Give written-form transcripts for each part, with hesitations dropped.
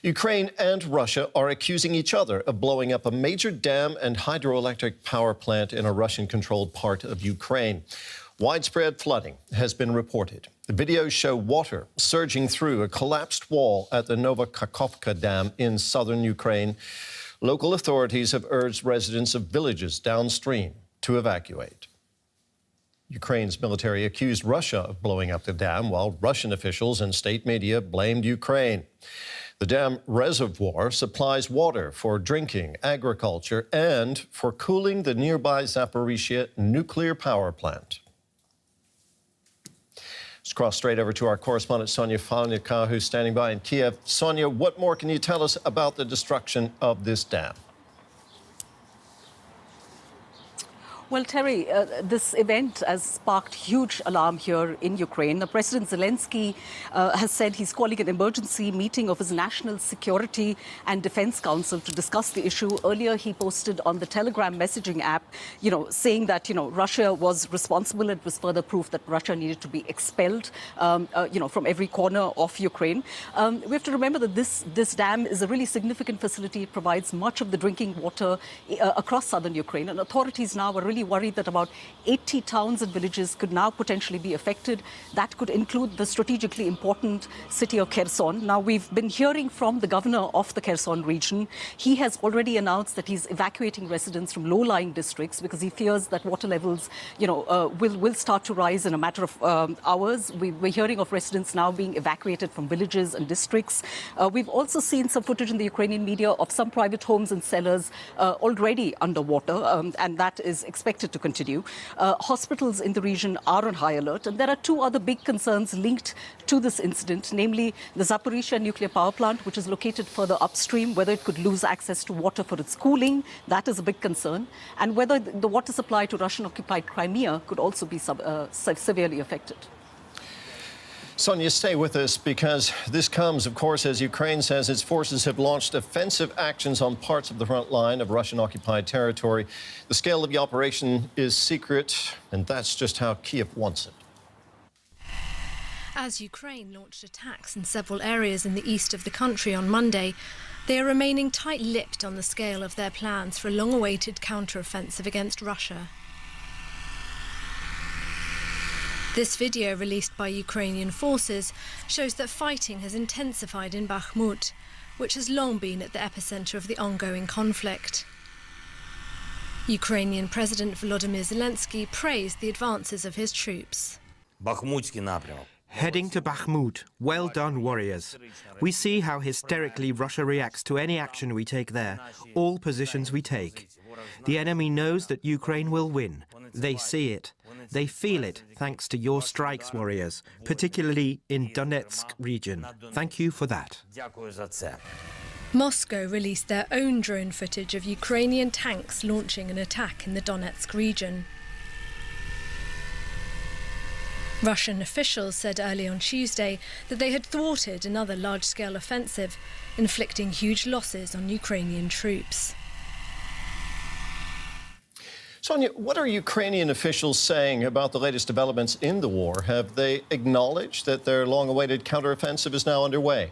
Ukraine and Russia are accusing each other of blowing up a major dam and hydroelectric power plant in a Russian-controlled part of Ukraine. Widespread flooding has been reported. The videos show water surging through a collapsed wall at the Nova Kakhovka dam in southern Ukraine. Local authorities have urged residents of villages downstream to evacuate. Ukraine's military accused Russia of blowing up the dam, while Russian officials and state media blamed Ukraine. The dam reservoir supplies water for drinking, agriculture, and for cooling the nearby Zaporizhzhia nuclear power plant. Let's cross straight over to our correspondent, Sonia Falnyka, who's standing by in Kiev. Sonia, what more can you tell us about the destruction of this dam? Well, Terry, this event has sparked huge alarm here in Ukraine. President Zelensky has said he's calling an emergency meeting of his National Security and Defense Council to discuss the issue. Earlier, he posted on the Telegram messaging app, saying that, Russia was responsible. It was further proof that Russia needed to be expelled, from every corner of Ukraine. We have to remember that this dam is a really significant facility. It provides much of the drinking water across southern Ukraine, and authorities now are really worried that about 80 towns and villages could now potentially be affected. That could include the strategically important city of Kherson. Now, we've been hearing from the governor of the Kherson region. He has already announced that he's evacuating residents from low-lying districts because he fears that water levels, will start to rise in a matter of hours. We're hearing of residents now being evacuated from villages and districts. We've also seen some footage in the Ukrainian media of some private homes and cellars already underwater, and that is expected to continue. Hospitals in the region are on high alert, and there are two other big concerns linked to this incident, namely the Zaporizhzhia nuclear power plant, which is located further upstream, whether it could lose access to water for its cooling. That is a big concern, and whether the water supply to Russian-occupied Crimea could also be severely affected. Sonia, stay with us, because this comes, of course, as Ukraine says its forces have launched offensive actions on parts of the front line of Russian-occupied territory. The scale of the operation is secret, and that's just how Kiev wants it. As Ukraine launched attacks in several areas in the east of the country on Monday, they are remaining tight-lipped on the scale of their plans for a long-awaited counter-offensive against Russia. This video, released by Ukrainian forces, shows that fighting has intensified in Bakhmut, which has long been at the epicenter of the ongoing conflict. Ukrainian President Volodymyr Zelensky praised the advances of his troops. Heading to Bakhmut, well done, warriors. We see how hysterically Russia reacts to any action we take there, all positions we take. The enemy knows that Ukraine will win. They see it. They feel it, thanks to your strikes, warriors, particularly in Donetsk region. Thank you for that. Moscow released their own drone footage of Ukrainian tanks launching an attack in the Donetsk region. Russian officials said early on Tuesday that they had thwarted another large-scale offensive, inflicting huge losses on Ukrainian troops. Sonia, what are Ukrainian officials saying about the latest developments in the war? Have they acknowledged that their long-awaited counteroffensive is now underway?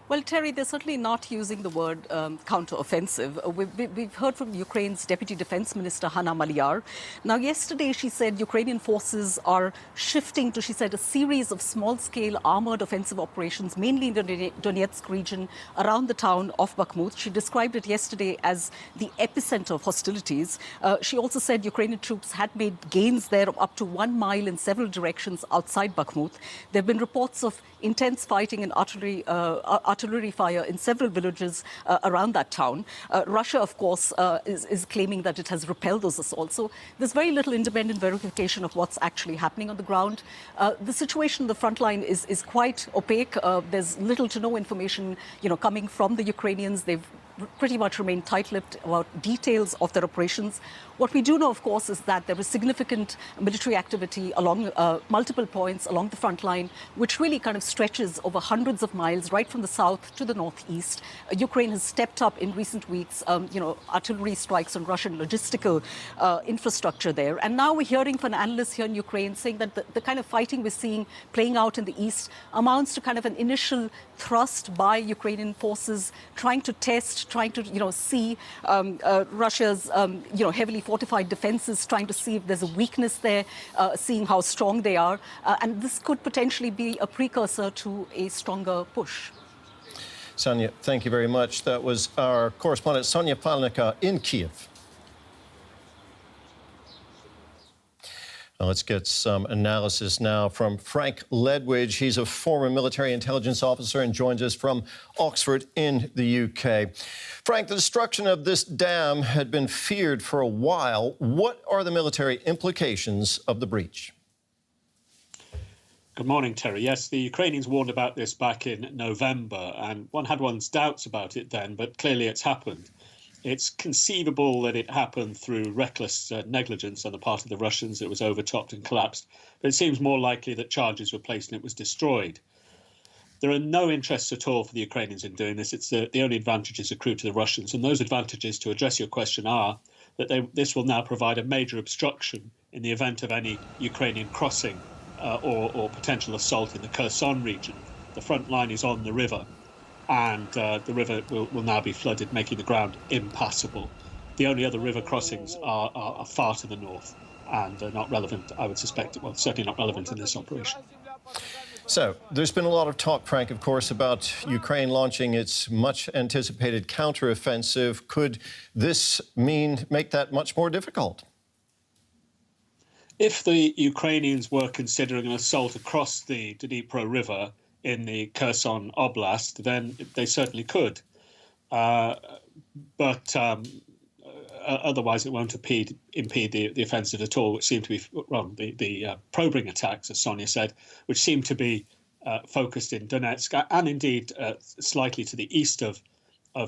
Well, Terry, they're certainly not using the word counter-offensive. We've heard from Ukraine's Deputy Defense Minister, Hanna Maliar. Now, yesterday, she said Ukrainian forces are shifting to, she said, a series of small-scale armored offensive operations, mainly in the Donetsk region, around the town of Bakhmut. She described it yesterday as the epicenter of hostilities. She also said Ukrainian troops had made gains there of up to 1 mile in several directions outside Bakhmut. There have been reports of intense fighting and artillery fire in several villages around that town. Russia, of course, is claiming that it has repelled those assaults. So there's very little independent verification of what's actually happening on the ground. The situation on the front line is quite opaque. There's little to no information, coming from the Ukrainians. They've pretty much remain tight-lipped about details of their operations. What we do know, of course, is that there is significant military activity along multiple points along the front line, which really kind of stretches over hundreds of miles, right from the south to the northeast. Ukraine has stepped up in recent weeks, artillery strikes on Russian logistical infrastructure there. And now we're hearing from analysts here in Ukraine saying that the kind of fighting we're seeing playing out in the east amounts to kind of an initial thrust by Ukrainian forces, trying to see Russia's, heavily fortified defenses, trying to see if there's a weakness there, seeing how strong they are. And this could potentially be a precursor to a stronger push. Sonia, thank you very much. That was our correspondent, Sonia Palnica, in Kiev. Now let's get some analysis now from Frank Ledwidge. He's a former military intelligence officer and joins us from Oxford in the UK. Frank, the destruction of this dam had been feared for a while. What are the military implications of the breach? Good morning, Terry. Yes, the Ukrainians warned about this back in November, and one had one's doubts about it then, but clearly it's happened. It's conceivable that it happened through reckless negligence on the part of the Russians. It was overtopped and collapsed. But it seems more likely that charges were placed and it was destroyed. There are no interests at all for the Ukrainians in doing this. It's the only advantages accrue to the Russians. And those advantages, to address your question, are that this will now provide a major obstruction in the event of any Ukrainian crossing or potential assault in the Kherson region. The front line is on the river. And the river will now be flooded, making the ground impassable. The only other river crossings are far to the north and are not relevant, I would suspect. Well, certainly not relevant in this operation. So there's been a lot of talk, Frank, of course, about Ukraine launching its much-anticipated counteroffensive. Could this make that much more difficult? If the Ukrainians were considering an assault across the Dnipro River in the Kherson Oblast, then they certainly could. But otherwise it won't impede the offensive at all, which seemed to be, the probing attacks, as Sonia said, which seemed to be focused in Donetsk and indeed slightly to the east of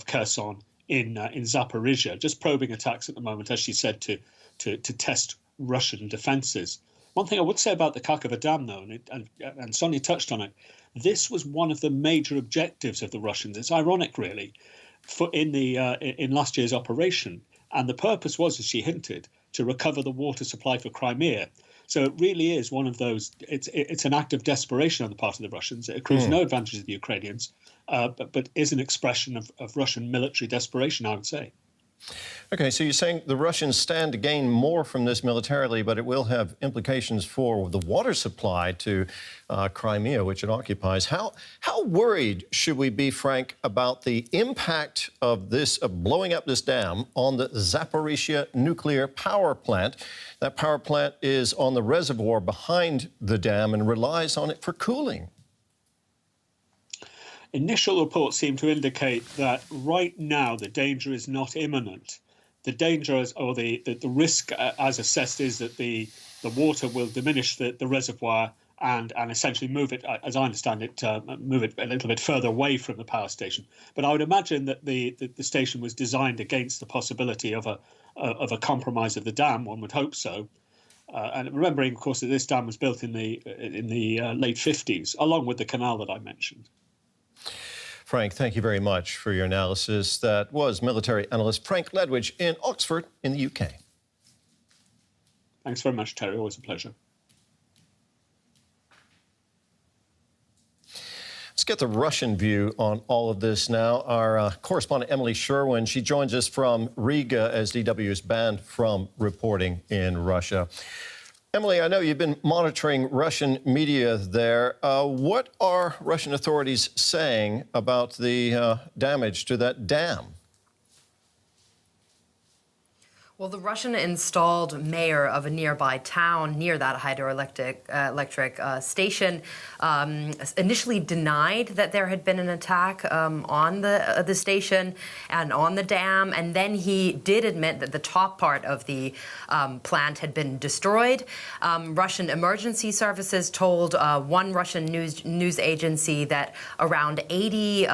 Kherson in Zaporizhzhia. Just probing attacks at the moment, as she said, to test Russian defences. One thing I would say about the Kakhovka Dam, though, and Sonia touched on it, this was one of the major objectives of the Russians. It's ironic, really, in last year's operation. And the purpose was, as she hinted, to recover the water supply for Crimea. So it really is one of those, it's an act of desperation on the part of the Russians. It accrues no advantage to the Ukrainians, but is an expression of Russian military desperation, I would say. OK, so you're saying the Russians stand to gain more from this militarily, but it will have implications for the water supply to Crimea, which it occupies. How worried should we be, Frank, about the impact of blowing up this dam on the Zaporizhzhia nuclear power plant? That power plant is on the reservoir behind the dam and relies on it for cooling. Initial reports seem to indicate that right now the danger is not imminent. The danger or the risk as assessed is that the water will diminish the reservoir and essentially move it, as I understand it, move it a little bit further away from the power station. But I would imagine that the station was designed against the possibility of a compromise of the dam. One would hope so. And remembering, of course, that this dam was built in the late 50s, along with the canal that I mentioned. Frank, thank you very much for your analysis. That was military analyst Frank Ledwidge in Oxford in the UK. Thanks very much, Terry. Always a pleasure. Let's get the Russian view on all of this now. Our correspondent Emily Sherwin, she joins us from Riga as DW is banned from reporting in Russia. Emily, I know you've been monitoring Russian media there. What are Russian authorities saying about the damage to that dam? Well, the Russian-installed mayor of a nearby town near that hydroelectric station initially denied that there had been an attack on the station and on the dam, and then he did admit that the top part of the plant had been destroyed. Russian emergency services told one Russian news agency that around 80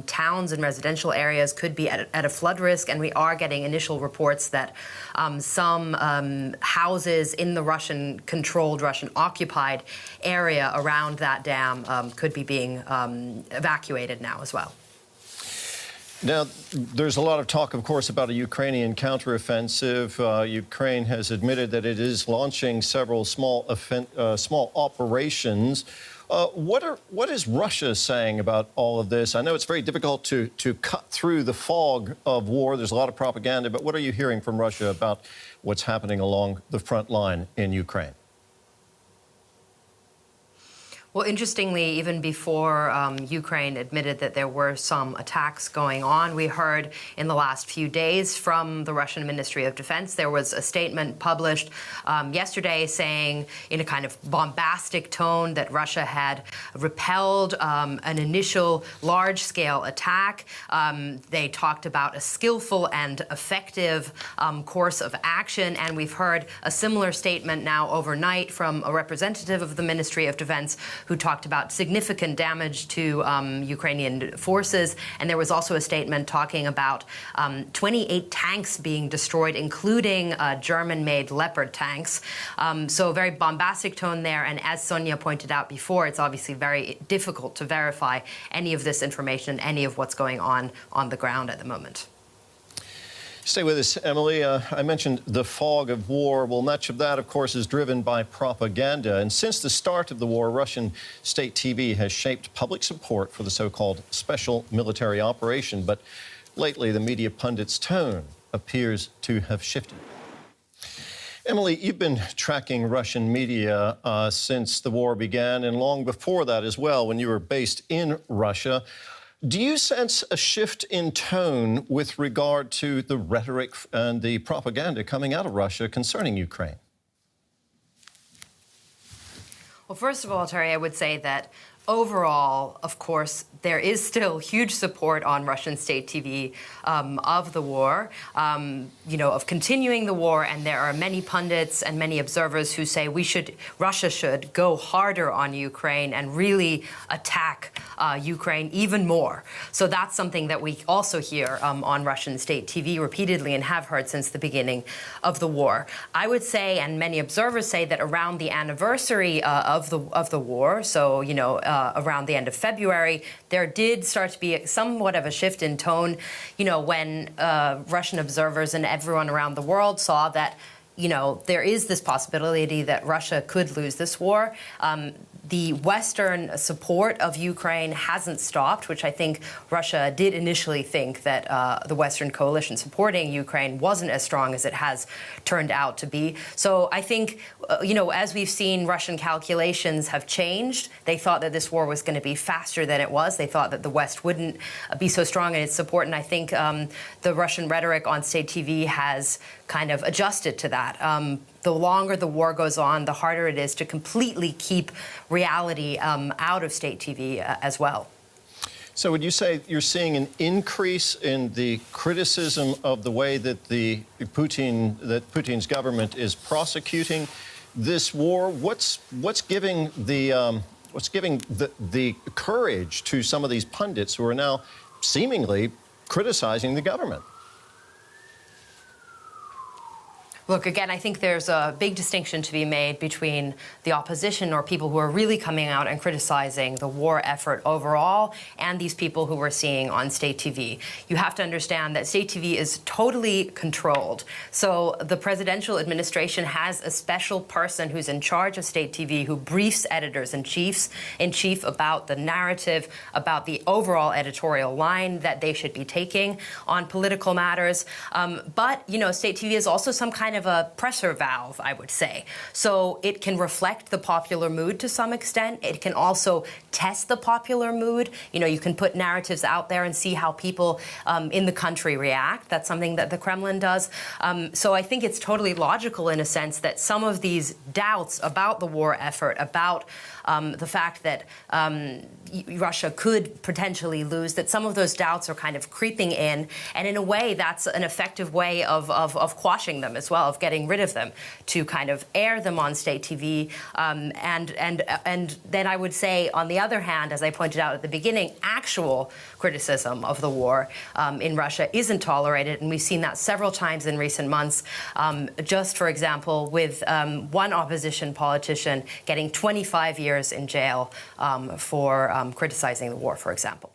towns and residential areas could be at a flood risk, and we are getting initial reports that some houses in the Russian-controlled, Russian-occupied area around that dam could be being evacuated now as well. Now, there's a lot of talk, of course, about a Ukrainian counteroffensive. Ukraine has admitted that it is launching several small operations. What is Russia saying about all of this? I know it's very difficult to cut through the fog of war. There's a lot of propaganda, but what are you hearing from Russia about what's happening along the front line in Ukraine? Well, interestingly, even before Ukraine admitted that there were some attacks going on, we heard in the last few days from the Russian Ministry of Defense. There was a statement published yesterday saying in a kind of bombastic tone that Russia had repelled an initial large-scale attack. They talked about a skillful and effective course of action, and we've heard a similar statement now overnight from a representative of the Ministry of Defense who talked about significant damage to Ukrainian forces. And there was also a statement talking about 28 tanks being destroyed, including German-made Leopard tanks. So a very bombastic tone there. And as Sonia pointed out before, it's obviously very difficult to verify any of this information, any of what's going on the ground at the moment. Stay with us, Emily. I mentioned the fog of war. Well, much of that, of course, is driven by propaganda. And since the start of the war, Russian state TV has shaped public support for the so-called special military operation. But lately, the media pundits' tone appears to have shifted. Emily, you've been tracking Russian media since the war began and long before that as well, when you were based in Russia. Do you sense a shift in tone with regard to the rhetoric and the propaganda coming out of Russia concerning Ukraine? Well, first of all, Terry, I would say that overall, of course, there is still huge support on Russian state TV of the war, of continuing the war. And there are many pundits and many observers who say Russia should go harder on Ukraine and really attack Ukraine even more. So that's something that we also hear on Russian state TV repeatedly and have heard since the beginning of the war. I would say, and many observers say, that around the anniversary of the war, so around the end of February, there did start to be somewhat of a shift in tone, when Russian observers and everyone around the world saw that, there is this possibility that Russia could lose this war. The Western support of Ukraine hasn't stopped, which I think Russia did initially think that the Western coalition supporting Ukraine wasn't as strong as it has turned out to be. So I think, as we've seen, Russian calculations have changed. They thought that this war was going to be faster than it was. They thought that the West wouldn't be so strong in its support. And I think the Russian rhetoric on state TV has kind of adjusted to that. The longer the war goes on, the harder it is to completely keep reality out of state TV as well. So would you say you're seeing an increase in the criticism of the way that Putin's government is prosecuting this war? What's giving the courage to some of these pundits who are now seemingly criticizing the government? Look, again, I think there's a big distinction to be made between the opposition, or people who are really coming out and criticizing the war effort overall, and these people who we're seeing on state TV. You have to understand that state TV is totally controlled. So the presidential administration has a special person who's in charge of state TV who briefs editors in chief about the narrative, about the overall editorial line that they should be taking on political matters. But, state TV is also some kind kind of a pressure valve, I would say. So it can reflect the popular mood to some extent. It can also test the popular mood. You know, you can put narratives out there and see how people in the country react. That's something that the Kremlin does. So I think it's totally logical in a sense that some of these doubts about the war effort, about the fact that Russia could potentially lose, that some of those doubts are kind of creeping in. And in a way, that's an effective way of quashing them as well, of getting rid of them, to kind of air them on state TV. And then I would say, on the other hand, as I pointed out at the beginning, actual criticism of the war in Russia isn't tolerated. And we've seen that several times in recent months. Just, for example, with one opposition politician getting 25 years in jail for criticizing the war, for example.